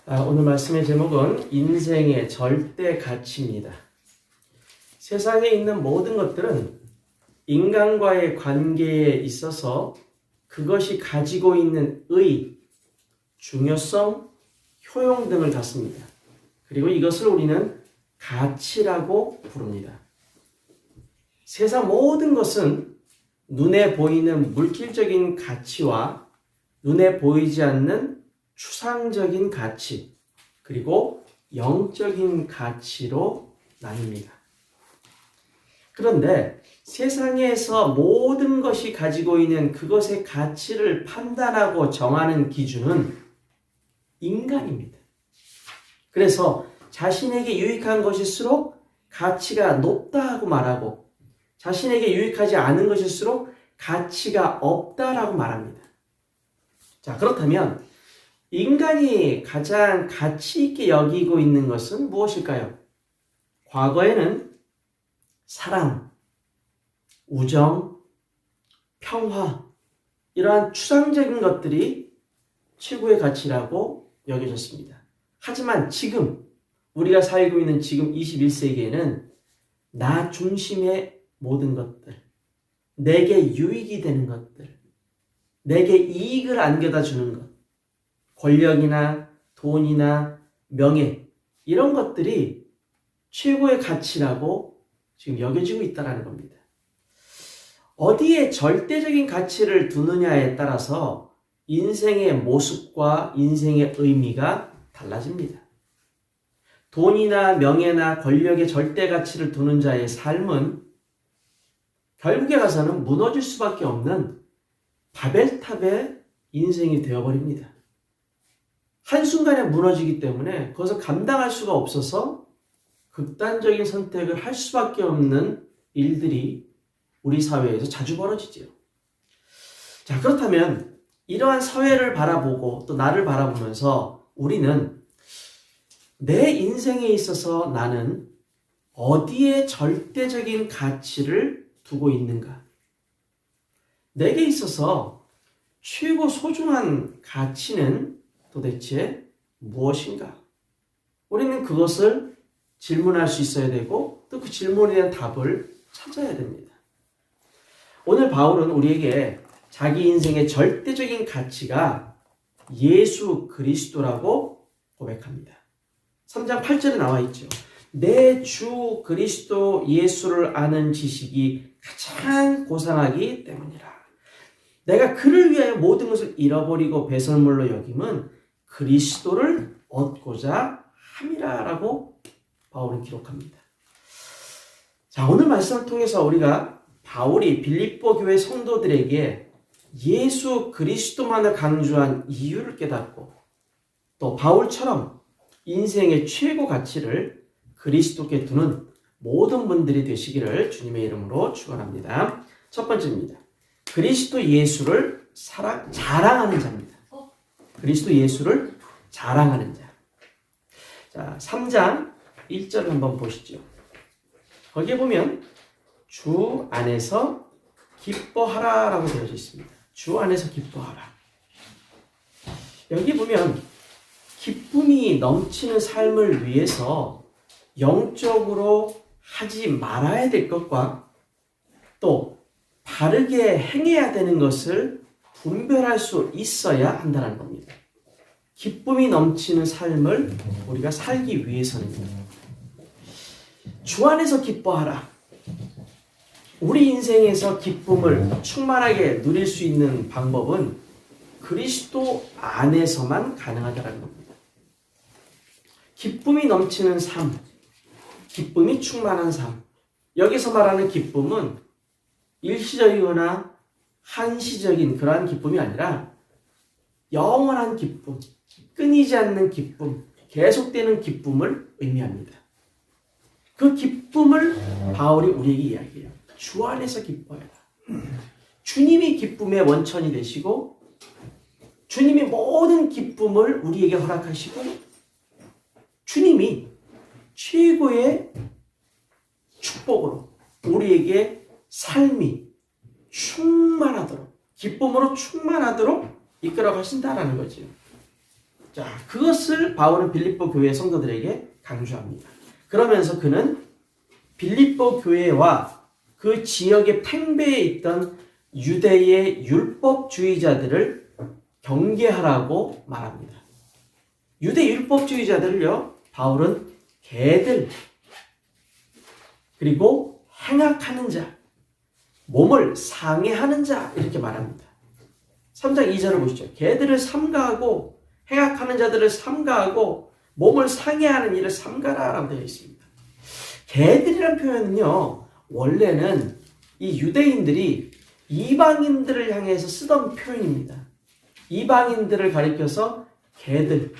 오늘 말씀의 제목은 인생의 절대 가치입니다. 세상에 있는 모든 것들은 인간과의 관계에 있어서 그것이 가지고 있는 의, 중요성, 효용 등을 갖습니다. 그리고 이것을 우리는 가치라고 부릅니다. 세상 모든 것은 눈에 보이는 물질적인 가치와 눈에 보이지 않는 추상적인 가치, 그리고 영적인 가치로 나뉩니다. 그런데 세상에서 모든 것이 가지고 있는 그것의 가치를 판단하고 정하는 기준은 인간입니다. 그래서 자신에게 유익한 것일수록 가치가 높다 하고 말하고, 자신에게 유익하지 않은 것일수록 가치가 없다라고 말합니다. 자, 그렇다면 인간이 가장 가치 있게 여기고 있는 것은 무엇일까요? 과거에는 사랑, 우정, 평화, 이러한 추상적인 것들이 최고의 가치라고 여겨졌습니다. 하지만 지금 우리가 살고 있는 지금 21세기에는 나 중심의 모든 것들, 내게 유익이 되는 것들, 내게 이익을 안겨다 주는 것, 권력이나 돈이나 명예, 이런 것들이 최고의 가치라고 지금 여겨지고 있다는 겁니다. 어디에 절대적인 가치를 두느냐에 따라서 인생의 모습과 인생의 의미가 달라집니다. 돈이나 명예나 권력의 절대 가치를 두는 자의 삶은 결국에 가서는 무너질 수밖에 없는 바벨탑의 인생이 되어버립니다. 한순간에 무너지기 때문에 그것을 감당할 수가 없어서 극단적인 선택을 할 수밖에 없는 일들이 우리 사회에서 자주 벌어지지요. 자, 그렇다면 이러한 사회를 바라보고 또 나를 바라보면서 우리는 내 인생에 있어서 나는 어디에 절대적인 가치를 두고 있는가? 내게 있어서 최고 소중한 가치는 도대체 무엇인가? 우리는 그것을 질문할 수 있어야 되고 또 그 질문에 대한 답을 찾아야 됩니다. 오늘 바울은 우리에게 자기 인생의 절대적인 가치가 예수 그리스도라고 고백합니다. 3장 8절에 나와 있죠. 내 주 그리스도 예수를 아는 지식이 가장 고상하기 때문이라. 내가 그를 위하여 모든 것을 잃어버리고 배설물로 여김은 그리스도를 얻고자 함이라라고 바울은 기록합니다. 자, 오늘 말씀을 통해서 우리가 바울이 빌립보 교회 성도들에게 예수 그리스도만을 강조한 이유를 깨닫고 또 바울처럼 인생의 최고 가치를 그리스도께 두는 모든 분들이 되시기를 주님의 이름으로 축원합니다. 첫 번째입니다. 그리스도 예수를 자랑하는 자입니다. 그리스도 예수를 자랑하는 자. 자, 3장 1절 한번 보시죠. 거기에 보면 주 안에서 기뻐하라 라고 되어져 있습니다. 주 안에서 기뻐하라. 여기 보면 기쁨이 넘치는 삶을 위해서 영적으로 하지 말아야 될 것과 또 바르게 행해야 되는 것을 분별할 수 있어야 한다는 겁니다. 기쁨이 넘치는 삶을 우리가 살기 위해서는요. 주 안에서 기뻐하라. 우리 인생에서 기쁨을 충만하게 누릴 수 있는 방법은 그리스도 안에서만 가능하다는 겁니다. 기쁨이 넘치는 삶, 기쁨이 충만한 삶. 여기서 말하는 기쁨은 일시적이거나 한시적인 그러한 기쁨이 아니라 영원한 기쁨, 끊이지 않는 기쁨, 계속되는 기쁨을 의미합니다. 그 기쁨을 바울이 우리에게 이야기해요. 주 안에서 기뻐해라. 주님이 기쁨의 원천이 되시고 주님이 모든 기쁨을 우리에게 허락하시고 주님이 최고의 축복으로 우리에게 삶이 충만하도록 기쁨으로 충만하도록 이끌어 가신다라는 거죠. 자, 그것을 바울은 빌립보 교회 성도들에게 강조합니다. 그러면서 그는 빌립보 교회와 그 지역의 팽배해 있던 유대의 율법주의자들을 경계하라고 말합니다. 유대 율법주의자들을요, 바울은 개들, 그리고 행악하는 자, 몸을 상해하는 자 이렇게 말합니다. 3장 2절을 보시죠. 개들을 삼가하고 행악하는 자들을 삼가하고 몸을 상해하는 일을 삼가라 라고 되어 있습니다. 개들이라는 표현은요, 원래는 이 유대인들이 이방인들을 향해서 쓰던 표현입니다. 이방인들을 가리켜서 개들,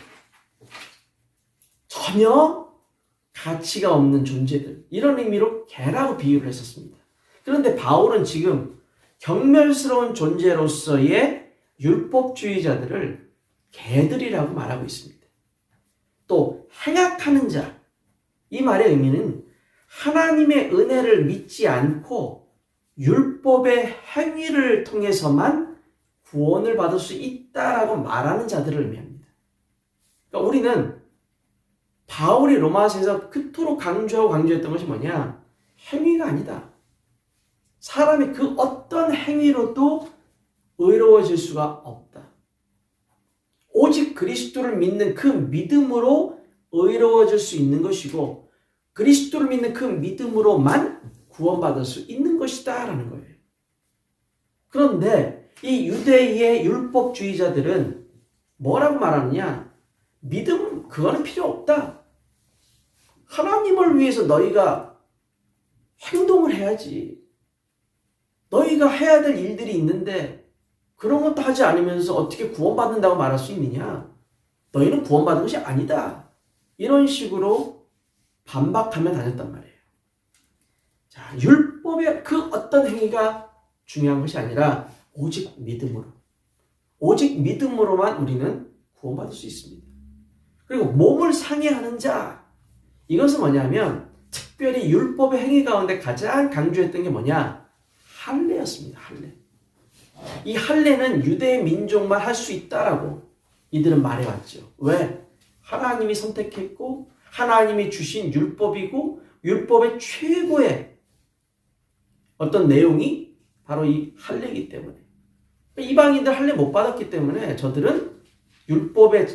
전혀 가치가 없는 존재들, 이런 의미로 개라고 비유를 했었습니다. 그런데 바울은 지금 경멸스러운 존재로서의 율법주의자들을 개들이라고 말하고 있습니다. 또 행악하는 자, 이 말의 의미는 하나님의 은혜를 믿지 않고 율법의 행위를 통해서만 구원을 받을 수 있다라고 말하는 자들을 의미합니다. 그러니까 우리는 바울이 로마서에서 그토록 강조했던 것이 뭐냐? 행위가 아니다. 사람이 그 어떤 행위로도 의로워질 수가 없다. 오직 그리스도를 믿는 그 믿음으로 의로워질 수 있는 것이고 그리스도를 믿는 그 믿음으로만 구원받을 수 있는 것이다 라는 거예요. 그런데 이 유대의 율법주의자들은 뭐라고 말하느냐? 믿음 그거는 필요 없다. 하나님을 위해서 너희가 행동을 해야지. 너희가 해야 될 일들이 있는데 그런 것도 하지 않으면서 어떻게 구원받는다고 말할 수 있느냐? 너희는 구원받은 것이 아니다. 이런 식으로 반박하며 다녔단 말이에요. 자, 율법의 그 어떤 행위가 중요한 것이 아니라 오직 믿음으로. 오직 믿음으로만 우리는 구원받을 수 있습니다. 그리고 몸을 상해하는 자. 이것은 뭐냐면 특별히 율법의 행위 가운데 가장 강조했던 게 뭐냐? 할례였습니다. 할례. 이 할례는 유대 민족만 할 수 있다라고 이들은 말해왔죠. 왜? 하나님이 선택했고 하나님이 주신 율법이고 율법의 최고의 어떤 내용이 바로 이 할례이기 때문에 이방인들 할례 못 받았기 때문에 저들은 율법의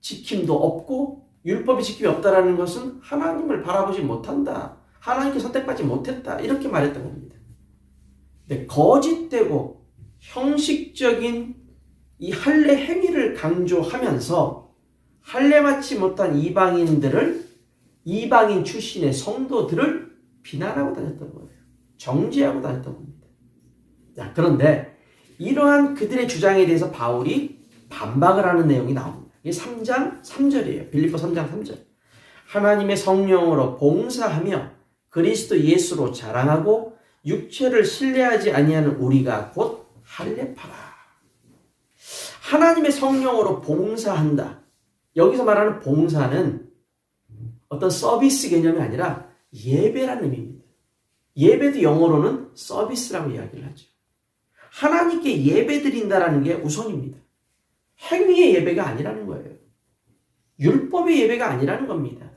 지킴도 없고 율법의 지킴이 없다라는 것은 하나님을 바라보지 못한다. 하나님께 선택받지 못했다. 이렇게 말했던 겁니다. 근데 거짓되고 형식적인 이 할례 행위를 강조하면서 할례 받지 못한 이방인들을 이방인 출신의 성도들을 비난하고 다녔던 거예요. 정죄하고 다녔던 겁니다. 자, 그런데 이러한 그들의 주장에 대해서 바울이 반박을 하는 내용이 나옵니다. 이게 3장 3절이에요. 빌립보 3장 3절. 하나님의 성령으로 봉사하며 그리스도 예수로 자랑하고 육체를 신뢰하지 아니하는 우리가 곧 할례파라. 하나님의 성령으로 봉사한다. 여기서 말하는 봉사는 어떤 서비스 개념이 아니라 예배라는 의미입니다. 예배도 영어로는 서비스라고 이야기를 하죠. 하나님께 예배 드린다라는 게 우선입니다. 행위의 예배가 아니라는 거예요. 율법의 예배가 아니라는 겁니다.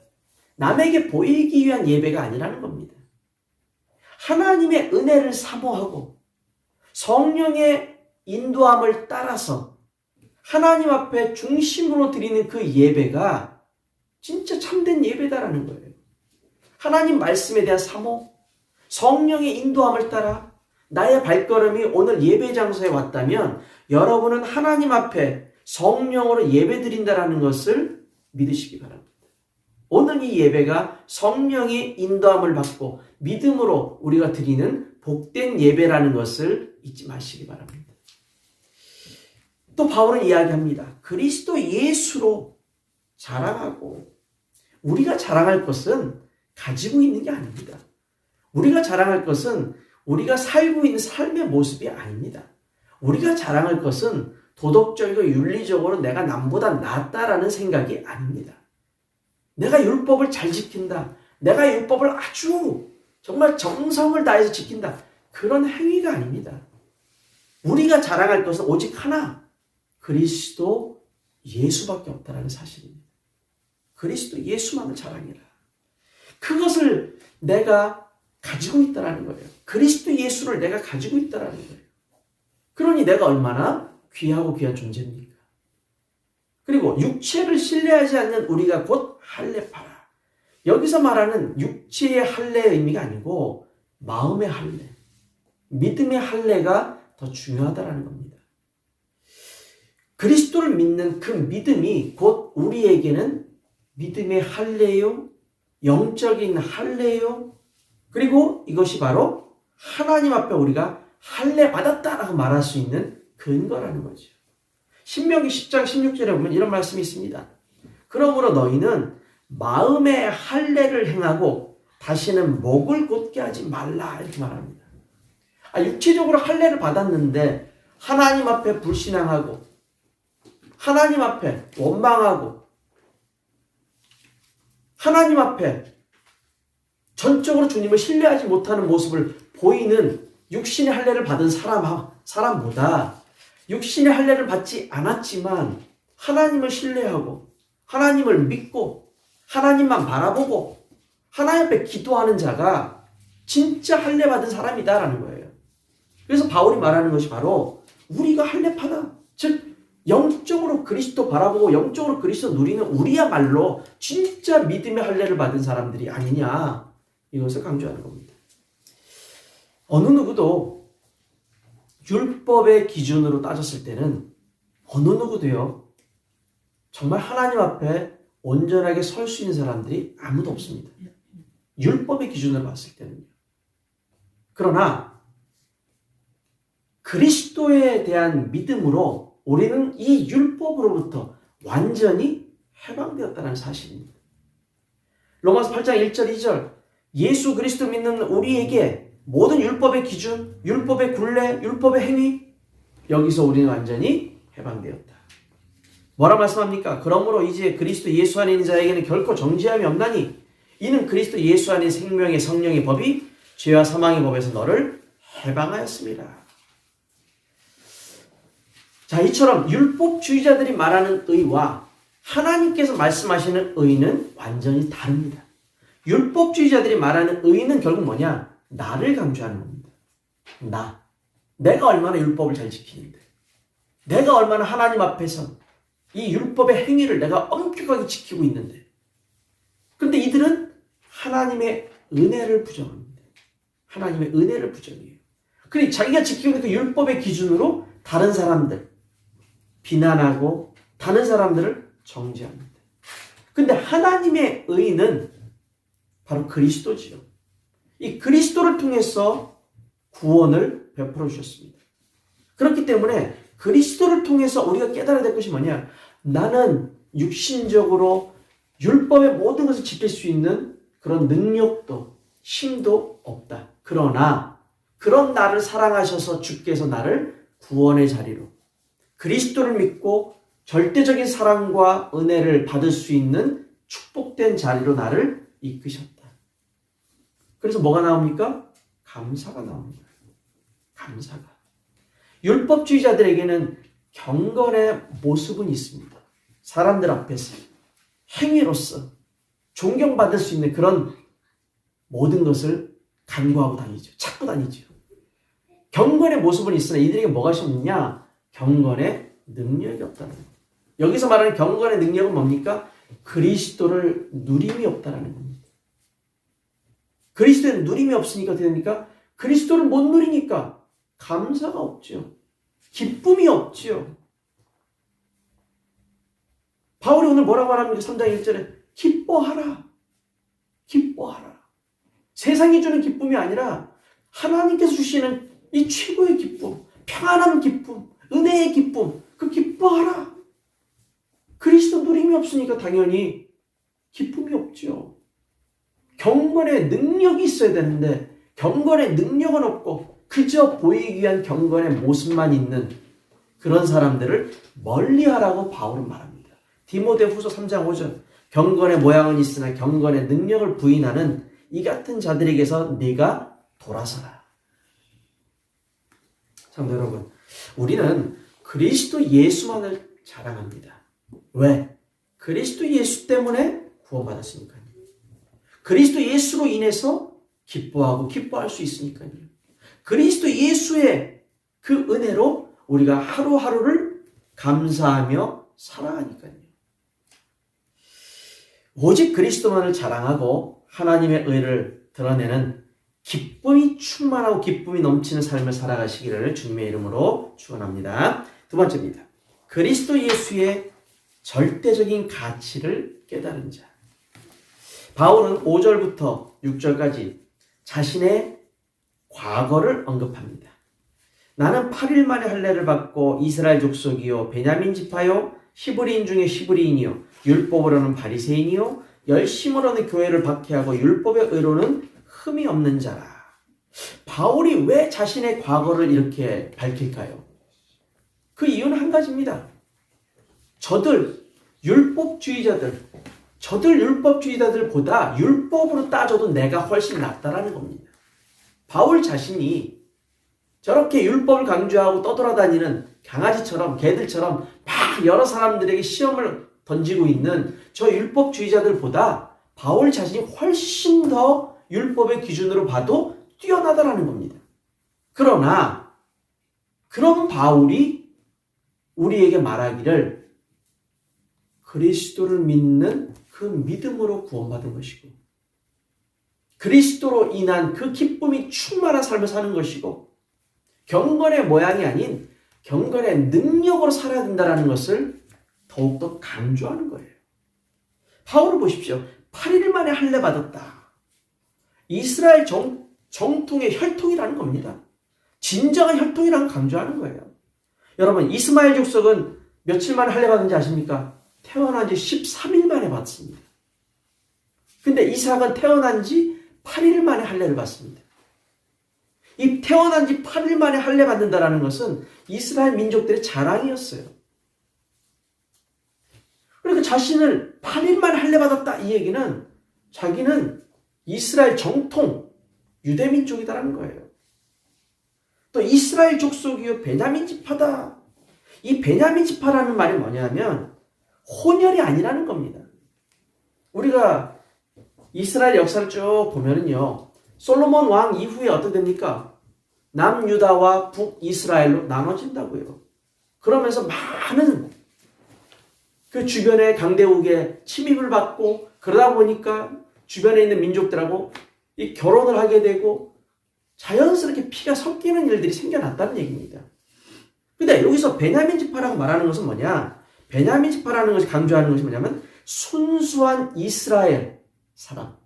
남에게 보이기 위한 예배가 아니라는 겁니다. 하나님의 은혜를 사모하고 성령의 인도함을 따라서 하나님 앞에 중심으로 드리는 그 예배가 진짜 참된 예배다라는 거예요. 하나님 말씀에 대한 사모, 성령의 인도함을 따라 나의 발걸음이 오늘 예배 장소에 왔다면 여러분은 하나님 앞에 성령으로 예배 드린다라는 것을 믿으시기 바랍니다. 오늘 이 예배가 성령의 인도함을 받고 믿음으로 우리가 드리는 복된 예배라는 것을 잊지 마시기 바랍니다. 또 바울은 이야기합니다. 그리스도 예수로 자랑하고 우리가 자랑할 것은 가지고 있는 게 아닙니다. 우리가 자랑할 것은 우리가 살고 있는 삶의 모습이 아닙니다. 우리가 자랑할 것은 도덕적이고 윤리적으로 내가 남보다 낫다라는 생각이 아닙니다. 내가 율법을 잘 지킨다. 내가 율법을 아주 정말 정성을 다해서 지킨다. 그런 행위가 아닙니다. 우리가 자랑할 것은 오직 하나, 그리스도 예수밖에 없다는 사실입니다. 그리스도 예수만을 자랑해라. 그것을 내가 가지고 있다는 거예요. 그리스도 예수를 내가 가지고 있다는 거예요. 그러니 내가 얼마나 귀하고 귀한 존재입니까? 그리고 육체를 신뢰하지 않는 우리가 곧 할례파라. 여기서 말하는 육체의 할례의 의미가 아니고 마음의 할례, 믿음의 할례가 더 중요하다는 겁니다. 그리스도를 믿는 그 믿음이 곧 우리에게는 믿음의 할례요, 영적인 할례요, 그리고 이것이 바로 하나님 앞에 우리가 할례 받았다라고 말할 수 있는 근거라는 거죠. 신명기 10장 16절에 보면 이런 말씀이 있습니다. 그러므로 너희는 마음의 할례를 행하고 다시는 목을 곧게 하지 말라 이렇게 말합니다. 육체적으로 할례를 받았는데 하나님 앞에 불신앙하고 하나님 앞에 원망하고 하나님 앞에 전적으로 주님을 신뢰하지 못하는 모습을 보이는 육신의 할례를 받은 사람보다 육신의 할례를 받지 않았지만 하나님을 신뢰하고 하나님을 믿고 하나님만 바라보고 하나님 앞에 기도하는 자가 진짜 할례 받은 사람이다라는 거예요. 그래서 바울이 말하는 것이 바로 우리가 할례파다. 즉 영적으로 그리스도 바라보고 영적으로 그리스도 누리는 우리야말로 진짜 믿음의 할례를 받은 사람들이 아니냐, 이것을 강조하는 겁니다. 어느 누구도 율법의 기준으로 따졌을 때는 어느 누구도요 정말 하나님 앞에 온전하게 설 수 있는 사람들이 아무도 없습니다. 율법의 기준으로 봤을 때는요. 그러나 그리스도에 대한 믿음으로 우리는 이 율법으로부터 완전히 해방되었다는 사실입니다. 로마서 8장 1절 2절 예수 그리스도 믿는 우리에게 모든 율법의 기준, 율법의 굴레, 율법의 행위, 여기서 우리는 완전히 해방되었다. 뭐라 말씀합니까? 그러므로 이제 그리스도 예수 안에 있는 자에게는 결코 정죄함이 없나니 이는 그리스도 예수 안에 생명의 성령의 법이 죄와 사망의 법에서 너를 해방하였습니다. 자, 이처럼 율법주의자들이 말하는 의와 하나님께서 말씀하시는 의는 완전히 다릅니다. 율법주의자들이 말하는 의는 결국 뭐냐? 나를 강조하는 겁니다. 내가 얼마나 율법을 잘 지키는데, 내가 얼마나 하나님 앞에서 이 율법의 행위를 내가 엄격하게 지키고 있는데, 그런데 이들은 하나님의 은혜를 부정합니다. 하나님의 은혜를 부정해요. 그리고 자기가 지키고 있는 그 율법의 기준으로 다른 사람들 비난하고 다른 사람들을 정죄합니다. 근데 하나님의 의는 바로 그리스도지요. 이 그리스도를 통해서 구원을 베풀어 주셨습니다. 그렇기 때문에 그리스도를 통해서 우리가 깨달아야 될 것이 뭐냐? 나는 육신적으로 율법의 모든 것을 지킬 수 있는 그런 능력도 힘도 없다. 그러나 그런 나를 사랑하셔서 주께서 나를 구원의 자리로 그리스도를 믿고 절대적인 사랑과 은혜를 받을 수 있는 축복된 자리로 나를 이끄셨다. 그래서 뭐가 나옵니까? 감사가 나옵니다. 감사가. 율법주의자들에게는 경건의 모습은 있습니다. 사람들 앞에서 행위로서 존경받을 수 있는 그런 모든 것을 간구하고 다니죠. 찾고 다니죠. 경건의 모습은 있으나 이들에게 뭐가 없느냐? 경건의 능력이 없다는 겁니다. 여기서 말하는 경건의 능력은 뭡니까? 그리스도를 누림이 없다는 겁니다. 그리스도의 누림이 없으니까 어떻게 됩니까? 그리스도를 못 누리니까 감사가 없죠. 기쁨이 없죠. 바울이 오늘 뭐라고 말합니까? 3장 1절에 기뻐하라. 기뻐하라. 세상이 주는 기쁨이 아니라 하나님께서 주시는 이 최고의 기쁨, 평안한 기쁨, 은혜의 기쁨, 그 기뻐하라. 그리스도 누림이 없으니까 당연히 기쁨이 없죠. 경건의 능력이 있어야 되는데 경건의 능력은 없고 그저 보이기 위한 경건의 모습만 있는 그런 사람들을 멀리하라고 바울은 말합니다. 디모데후서 3장 5절 경건의 모양은 있으나 경건의 능력을 부인하는 이 같은 자들에게서 네가 돌아서라. 성도 여러분, 우리는 그리스도 예수만을 자랑합니다. 왜? 그리스도 예수 때문에 구원받았으니까요. 그리스도 예수로 인해서 기뻐하고 기뻐할 수 있으니까요. 그리스도 예수의 그 은혜로 우리가 하루하루를 감사하며 살아가니까요. 오직 그리스도만을 자랑하고 하나님의 의를 드러내는 기쁨이 충만하고 기쁨이 넘치는 삶을 살아가시기를 주님의 이름으로 축원합니다. 두 번째입니다. 그리스도 예수의 절대적인 가치를 깨달은 자. 바울은 5절부터 6절까지 자신의 과거를 언급합니다. 나는 8일 만에 할례를 받고 이스라엘 족속이요 베냐민 지파요 히브리인 중에 히브리인이요 율법으로는 바리새인이요 열심으로는 교회를 박해하고 율법의 의로는 흠이 없는 자라. 바울이 왜 자신의 과거를 이렇게 밝힐까요? 그 이유는 한 가지입니다. 저들 율법주의자들보다 율법으로 따져도 내가 훨씬 낫다라는 겁니다. 바울 자신이 저렇게 율법을 강조하고 떠돌아다니는 강아지처럼 개들처럼 막 여러 사람들에게 시험을 던지고 있는 저 율법주의자들보다 바울 자신이 훨씬 더 율법의 기준으로 봐도 뛰어나다라는 겁니다. 그러나 그런 바울이 우리에게 말하기를 그리스도를 믿는 그 믿음으로 구원받은 것이고 그리스도로 인한 그 기쁨이 충만한 삶을 사는 것이고 경건의 모양이 아닌 경건의 능력으로 살아야 된다는 것을 더욱더 강조하는 거예요. 바울을 보십시오. 8일 만에 할례 받았다. 이스라엘 정통의 혈통이라는 겁니다. 진정한 혈통이라는 걸 강조하는 거예요. 여러분 이스마엘 족속은 며칠 만에 할례 받은지 아십니까? 태어난 지 13일 만에 받습니다. 근데 이삭은 태어난 지 8일 만에 할례를 받습니다. 이 태어난 지 8일 만에 할례 받는다는 것은 이스라엘 민족들의 자랑이었어요. 그러니까 자신을 8일 만에 할례 받았다 이 얘기는 자기는 이스라엘 정통 유대민족이다라는 거예요. 또 이스라엘 족속이요 베냐민 지파다. 이 베냐민 지파라는 말이 뭐냐면 혼혈이 아니라는 겁니다. 우리가 이스라엘 역사를 쭉 보면은요. 솔로몬 왕 이후에 어떻게 됩니까? 남유다와 북이스라엘로 나눠진다고요. 그러면서 많은 그 주변의 강대국의 침입을 받고 그러다 보니까 주변에 있는 민족들하고 이 결혼을 하게 되고 자연스럽게 피가 섞이는 일들이 생겨났다는 얘기입니다. 근데 여기서 베냐민 지파라고 말하는 것은 뭐냐? 베냐민 지파라는 것이 강조하는 것이 뭐냐면 순수한 이스라엘 사람,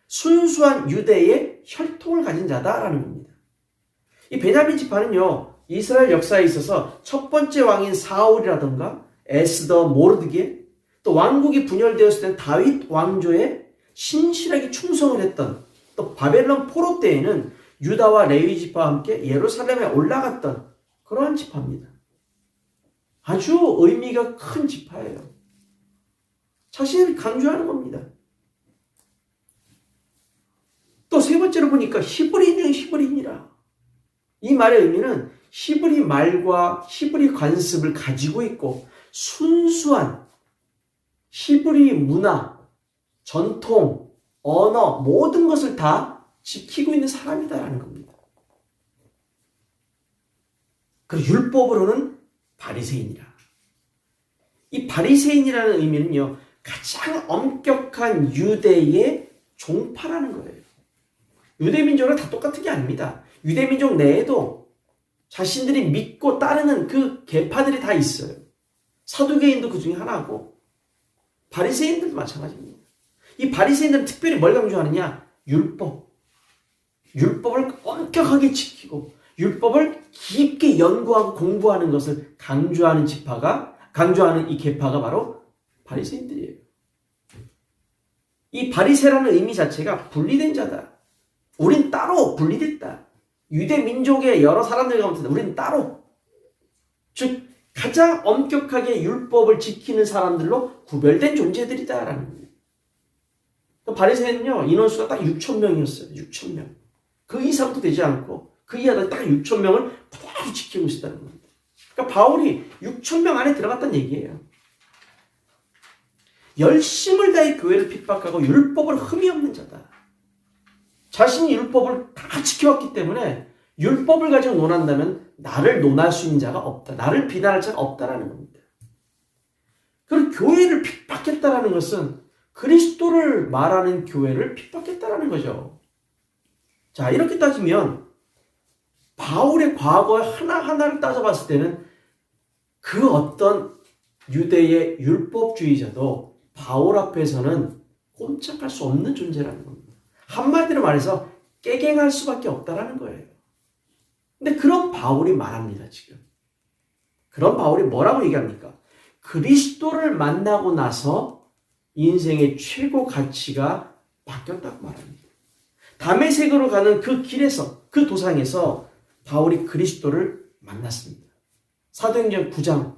순수한 유대의 혈통을 가진 자다라는 겁니다. 이 베냐민 지파는요, 이스라엘 역사에 있어서 첫 번째 왕인 사울이라든가 에스더, 모르드게, 또 왕국이 분열되었을 때 다윗 왕조에 신실하게 충성을 했던, 또 바벨론 포로 때에는 유다와 레위 지파와 함께 예루살렘에 올라갔던 그러한 지파입니다. 아주 의미가 큰 지파예요. 자신을 강조하는 겁니다. 또 세 번째로 보니까 히브리인 중 히브리인이라. 이 말의 의미는 히브리 말과 히브리 관습을 가지고 있고 순수한 히브리 문화, 전통, 언어 모든 것을 다 지키고 있는 사람이다라는 겁니다. 그리고 율법으로는 바리새인이라. 이 바리새인이라는 의미는요. 가장 엄격한 유대의 종파라는 거예요. 유대민족은 다 똑같은 게 아닙니다. 유대민족 내에도 자신들이 믿고 따르는 그 계파들이 다 있어요. 사두개인도 그 중에 하나고 바리새인들도 마찬가지입니다. 이 바리새인들은 특별히 뭘 강조하느냐? 율법을 엄격하게 지키고 율법을 깊게 연구하고 공부하는 것을 강조하는 이 계파가 바로 바리새인들이에요. 이 바리새라는 의미 자체가 분리된 자다. 우린 따로 분리됐다. 유대 민족의 여러 사람들 가운데 우린 따로. 즉 가장 엄격하게 율법을 지키는 사람들로 구별된 존재들이다라는 거예요. 바리새인은요 인원수가 딱 6천 명이었어요. 6천 명. 그 이상도 되지 않고 그 이하도 딱 6천 명을 그대로 지키고 있었다는 겁니다. 그러니까 바울이 6천 명 안에 들어갔다는 얘기예요. 열심을 다해 교회를 핍박하고 율법을 흠이 없는 자다. 자신이 율법을 다 지켜왔기 때문에 율법을 가지고 논한다면 나를 논할 수 있는 자가 없다. 나를 비난할 자가 없다라는 겁니다. 그리고 교회를 핍박했다라는 것은 그리스도를 말하는 교회를 핍박했다라는 거죠. 자, 이렇게 따지면 바울의 과거 하나하나를 따져봤을 때는 그 어떤 유대의 율법주의자도 바울 앞에서는 꼼짝할 수 없는 존재라는 겁니다. 한마디로 말해서 깨갱할 수밖에 없다라는 거예요. 근데 그런 바울이 말합니다, 지금. 그런 바울이 뭐라고 얘기합니까? 그리스도를 만나고 나서 인생의 최고 가치가 바뀌었다고 말합니다. 다메섹으로 가는 그 길에서, 그 도상에서 바울이 그리스도를 만났습니다. 사도행전 9장.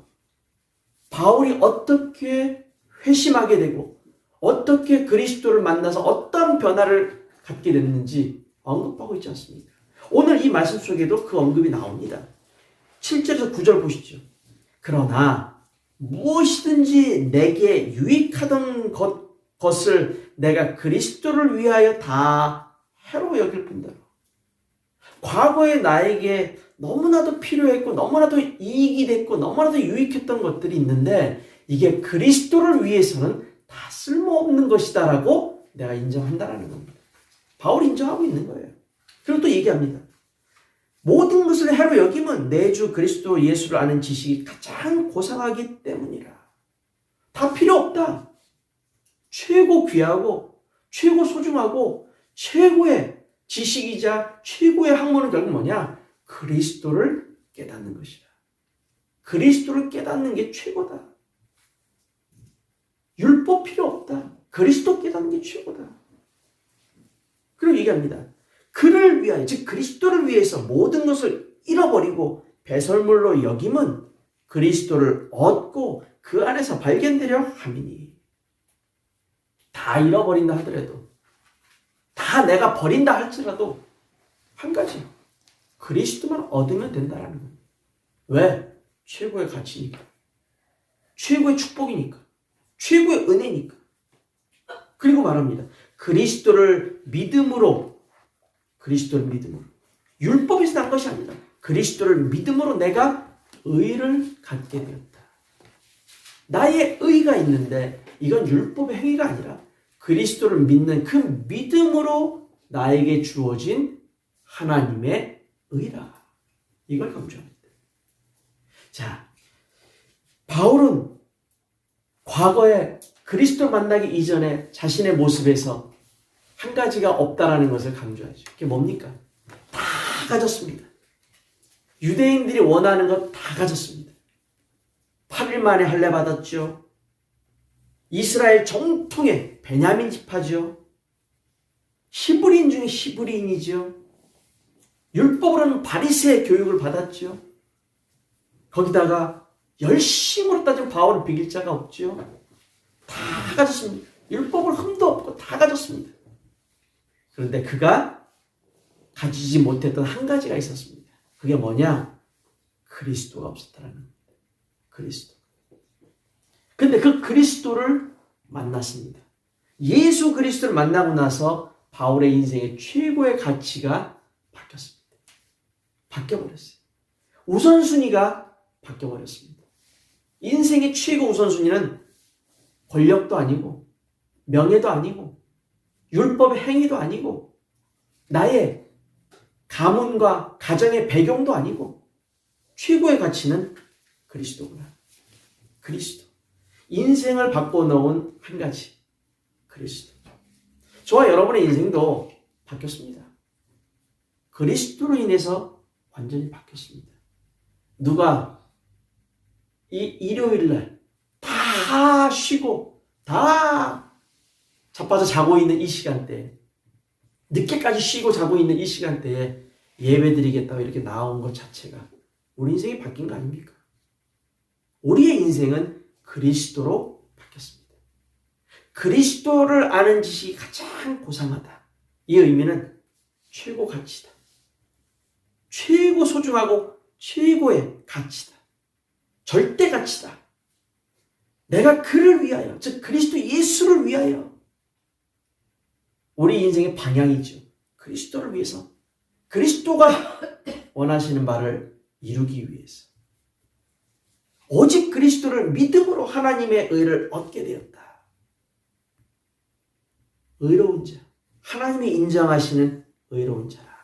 바울이 어떻게 회심하게 되고 어떻게 그리스도를 만나서 어떤 변화를 갖게 됐는지 언급하고 있지 않습니까? 오늘 이 말씀 속에도 그 언급이 나옵니다. 7절에서 9절 보시죠. 그러나 무엇이든지 내게 유익하던 것을 내가 그리스도를 위하여 다 해로 여길 뿐더러 과거에 나에게 너무나도 필요했고 너무나도 이익이 됐고 너무나도 유익했던 것들이 있는데 이게 그리스도를 위해서는 다 쓸모없는 것이다라고 내가 인정한다라는 겁니다. 바울이 인정하고 있는 거예요. 그리고 또 얘기합니다. 모든 것을 해로 여김은 내 주 그리스도 예수를 아는 지식이 가장 고상하기 때문이라. 다 필요 없다. 최고 귀하고 최고 소중하고 최고의 지식이자 최고의 학문은 결국 뭐냐? 그리스도를 깨닫는 것이다. 그리스도를 깨닫는 게 최고다. 율법 필요 없다. 그리스도 깨닫는 게 최고다. 그리고 얘기합니다. 그를 위하여, 즉 그리스도를 위해서 모든 것을 잃어버리고 배설물로 여김은 그리스도를 얻고 그 안에서 발견되려 함이니. 다 잃어버린다 하더라도 다 내가 버린다 할지라도 한 가지 그리스도만 얻으면 된다라는 겁니다. 왜? 최고의 가치니까. 최고의 축복이니까. 최고의 은혜니까. 그리고 말합니다. 그리스도를 믿음으로 율법에서 난 것이 아니다. 그리스도를 믿음으로 내가 의를 갖게 되었다. 나의 의가 있는데 이건 율법의 행위가 아니라 그리스도를 믿는 그 믿음으로 나에게 주어진 하나님의 의라. 이걸 강조합니다. 자, 바울은 과거에 그리스도 만나기 이전에 자신의 모습에서 한 가지가 없다라는 것을 강조하죠. 그게 뭡니까? 다 가졌습니다. 유대인들이 원하는 것 다 가졌습니다. 8일 만에 할례 받았죠. 이스라엘 정통의 베냐민 지파죠. 히브리인 중에 히브리인이죠. 율법으로는 바리새의 교육을 받았죠. 거기다가 열심으로 따지면 바울을 비길 자가 없죠. 다 가졌습니다. 율법을 흠도 없고 다 가졌습니다. 그런데 그가 가지지 못했던 한 가지가 있었습니다. 그게 뭐냐? 그리스도가 없었다는 겁니다. 그리스도. 근데 그 그리스도를 만났습니다. 예수 그리스도를 만나고 나서 바울의 인생의 최고의 가치가 바뀌었습니다. 바뀌어버렸어요. 우선순위가 바뀌어버렸습니다. 인생의 최고 우선순위는 권력도 아니고 명예도 아니고 율법의 행위도 아니고 나의 가문과 가정의 배경도 아니고 최고의 가치는 그리스도구나. 그리스도. 인생을 바꿔놓은 한 가지. 그리스도. 저와 여러분의 인생도 바뀌었습니다. 그리스도로 인해서 완전히 바뀌었습니다. 누가 이 일요일날 다 쉬고 다 자빠져 자고 있는 이 시간대에 늦게까지 쉬고 자고 있는 이 시간대에 예배드리겠다고 이렇게 나온 것 자체가 우리 인생이 바뀐 거 아닙니까? 우리의 인생은 그리스도로 바뀌었습니다. 그리스도를 아는 지식이 가장 고상하다. 이 의미는 최고 가치다. 최고 소중하고 최고의 가치다. 절대 가치다. 내가 그를 위하여, 즉 그리스도 예수를 위하여. 우리 인생의 방향이죠. 그리스도를 위해서. 그리스도가 원하시는 바를 이루기 위해서. 오직 그리스도를 믿음으로 하나님의 의를 얻게 되었다. 의로운 자. 하나님이 인정하시는 의로운 자라.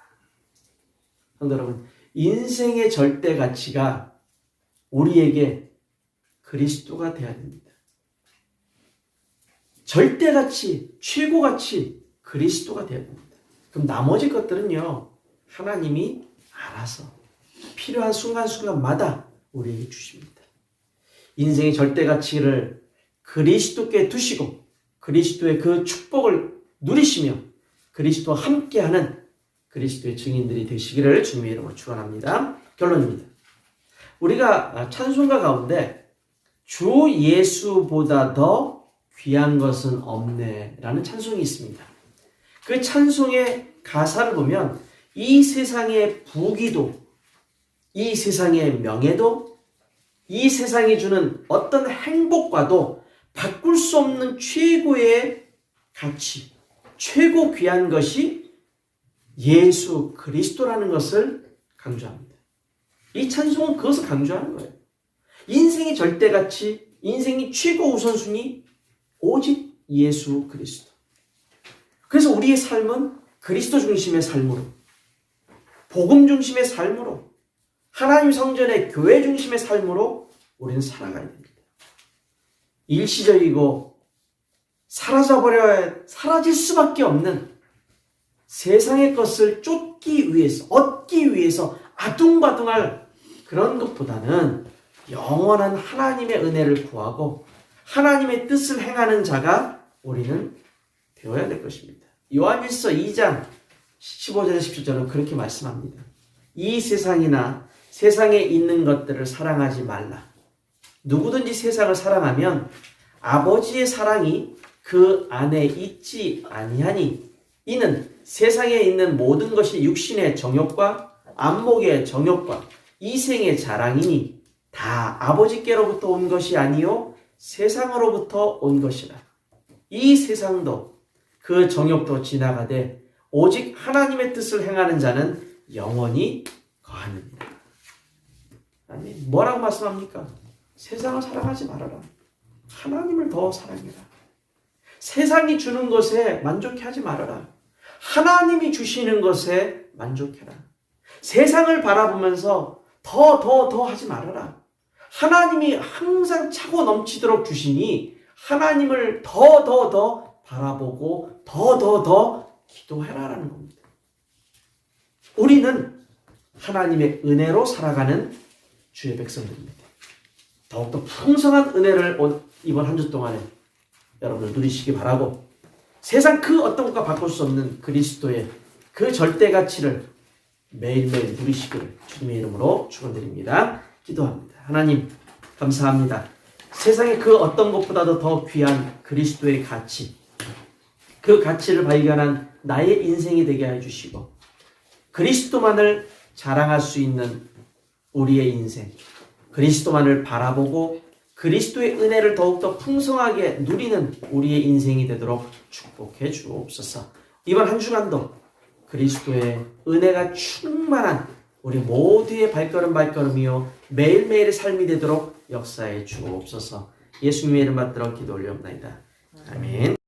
성도 여러분, 인생의 절대 가치가 우리에게 그리스도가 되어야 됩니다. 절대 가치, 최고 가치, 그리스도가 되어야 됩니다. 그럼 나머지 것들은요, 하나님이 알아서 필요한 순간순간마다 우리에게 주십니다. 인생의 절대 가치를 그리스도께 두시고 그리스도의 그 축복을 누리시며 그리스도와 함께하는 그리스도의 증인들이 되시기를 주님의 이름으로 축원합니다. 결론입니다. 우리가 찬송가 가운데 주 예수보다 더 귀한 것은 없네 라는 찬송이 있습니다. 그 찬송의 가사를 보면 이 세상의 부귀도, 이 세상의 명예도, 이 세상이 주는 어떤 행복과도 바꿀 수 없는 최고의 가치, 최고 귀한 것이 예수 그리스도라는 것을 강조합니다. 이 찬송은 그것을 강조하는 거예요. 인생의 절대가치, 인생의 최고 우선순위 오직 예수 그리스도. 그래서 우리의 삶은 그리스도 중심의 삶으로, 복음 중심의 삶으로, 하나님 성전의 교회 중심의 삶으로 우리는 살아가야 됩니다. 일시적이고 사라질 수밖에 없는 세상의 것을 쫓기 위해서, 얻기 위해서 아둥바둥할 그런 것보다는 영원한 하나님의 은혜를 구하고 하나님의 뜻을 행하는 자가 우리는 되어야 될 것입니다. 요한일서 2장 15절에 17절은 그렇게 말씀합니다. 이 세상이나 세상에 있는 것들을 사랑하지 말라. 누구든지 세상을 사랑하면 아버지의 사랑이 그 안에 있지 아니하니 이는 세상에 있는 모든 것이 육신의 정욕과 안목의 정욕과 이생의 자랑이니 다 아버지께로부터 온 것이 아니요 세상으로부터 온 것이라. 이 세상도 그 정욕도 지나가되 오직 하나님의 뜻을 행하는 자는 영원히 거하느니라. 아니, 뭐라고 말씀합니까? 세상을 사랑하지 말아라. 하나님을 더 사랑해라. 세상이 주는 것에 만족해하지 말아라. 하나님이 주시는 것에 만족해라. 세상을 바라보면서 더 하지 말아라. 하나님이 항상 차고 넘치도록 주시니 하나님을 더 바라보고 더 기도해라라는 겁니다. 우리는 하나님의 은혜로 살아가는 주의 백성들입니다. 더욱더 풍성한 은혜를 이번 한 주 동안에 여러분들 누리시기 바라고 세상 그 어떤 것과 바꿀 수 없는 그리스도의 그 절대 가치를 매일매일 누리시기를 주님의 이름으로 축원드립니다. 기도합니다. 하나님 감사합니다. 세상의 그 어떤 것보다도 더 귀한 그리스도의 가치, 그 가치를 발견한 나의 인생이 되게 해주시고 그리스도만을 자랑할 수 있는 우리의 인생, 그리스도만을 바라보고 그리스도의 은혜를 더욱더 풍성하게 누리는 우리의 인생이 되도록 축복해 주옵소서. 이번 한 주간도 그리스도의 은혜가 충만한 우리 모두의 발걸음이요 매일매일의 삶이 되도록 역사해 주옵소서. 예수님의 이름 받들어 기도 올려옵나이다. 아멘.